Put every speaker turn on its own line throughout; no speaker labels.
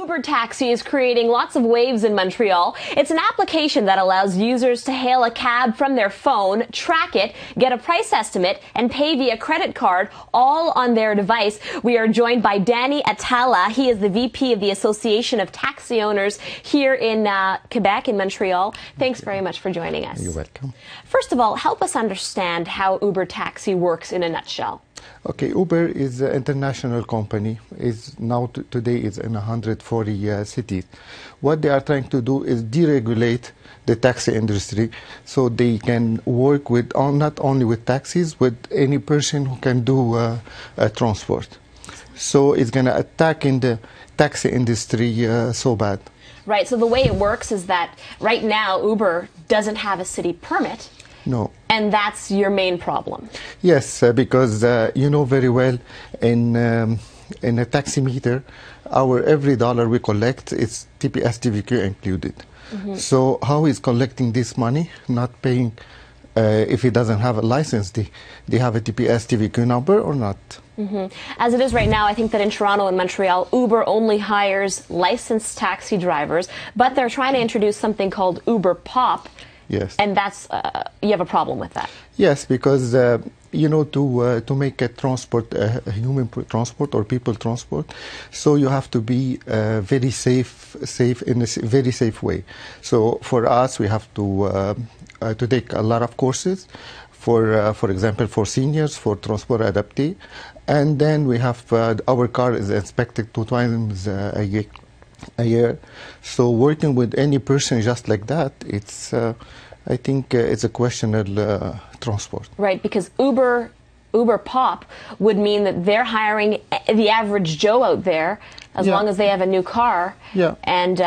Uber Taxi is creating lots of waves in Montreal. It's an application that allows users to hail a cab from their phone, track it, get a price estimate, and pay via credit card, all on their device. We are joined by Danny Atala. He is the VP of the Association of Taxi Owners here in Quebec, in Montreal. Thanks very much for joining us.
You're welcome.
First of all, help us understand how Uber Taxi works in a nutshell.
Okay, Uber is an international company. Today is in 140 cities. What they are trying to do is deregulate the taxi industry so they can work with not only with taxis, with any person who can do transport. So it's going to attack in the taxi industry so bad.
Right, so the way it works is that right now Uber doesn't have a city permit.
No.
And that's your main problem.
Yes, because you know very well in a taxi meter, every dollar we collect is TPS TVQ included. Mm-hmm. So how is collecting this money, not paying if he doesn't have a license? They have a TPS TVQ number or not?
Mm-hmm. As it is right now, I think that in Toronto and Montreal, Uber only hires licensed taxi drivers, but they're trying to introduce something called UberPop.
Yes.
And that's you have a problem with that.
Yes, because you know, to make a transport, a human transport or people transport, so you have to be very safe in a very safe way. So for us, we have to take a lot of courses. For example, for seniors, for transport adaptee, and then we have our car is inspected 2 times a year. So working with any person just like that, it's I think it's a questionable transport.
Right, because UberPop would mean that they're hiring the average Joe out there as long as they have a new car, and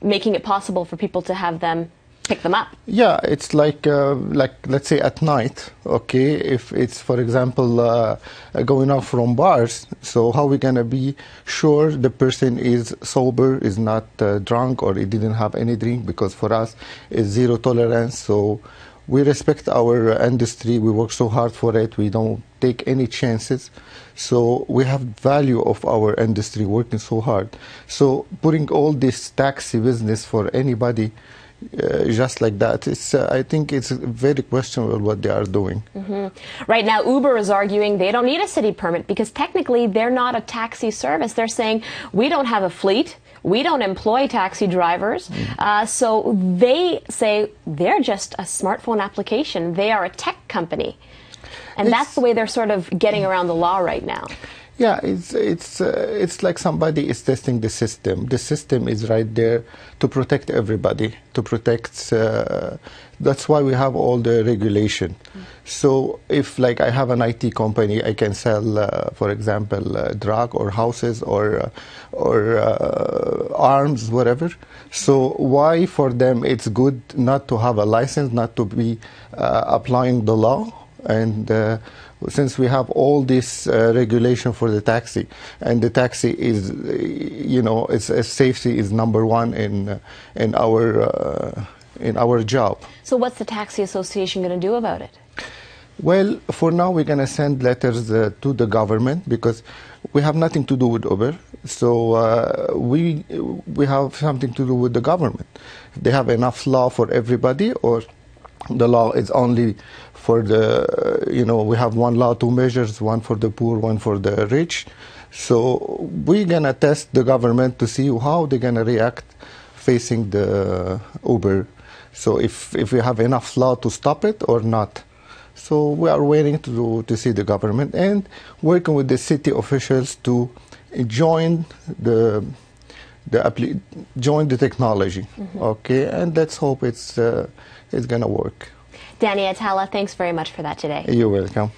making it possible for people to have them pick them up.
Yeah, it's like let's say at night, okay, if it's, for example, going out from bars, so how are we going to be sure the person is sober, is not drunk, or he didn't have any drink? Because for us, it's zero tolerance. So we respect our industry. We work so hard for it. We don't take any chances. So we have value of our industry working so hard. So putting all this taxi business for anybody just like that, I think it's very questionable what they are doing.
Mm-hmm. Right now, Uber is arguing they don't need a city permit because technically they're not a taxi service. They're saying we don't have a fleet, we don't employ taxi drivers. So they say they're just a smartphone application. They are a tech company. And that's the way they're sort of getting around the law right now.
Yeah, it's like somebody is testing the system. The system is right there to protect everybody, to protect. That's why we have all the regulation. So if, like, I have an IT company, I can sell, for example, drug or houses or arms, whatever. So why for them it's good not to have a license, not to be applying the law? And since we have all this regulation for the taxi, and the taxi is, you know, safety is #1 in our job.
So what's the Taxi Association going to do about it?
Well, for now we're going to send letters to the government because we have nothing to do with Uber. So we have something to do with the government. If they have enough law for everybody, or the law is only for the, you know, we have one law, 2 measures, one for the poor, one for the rich. So we're going to test the government to see how they're going to react facing the Uber. So if we have enough law to stop it or not. So we are waiting to see the government and working with the city officials to join the technology. Okay, and let's hope it's going to work.
Danny Atala, thanks very much for that today.
You're welcome.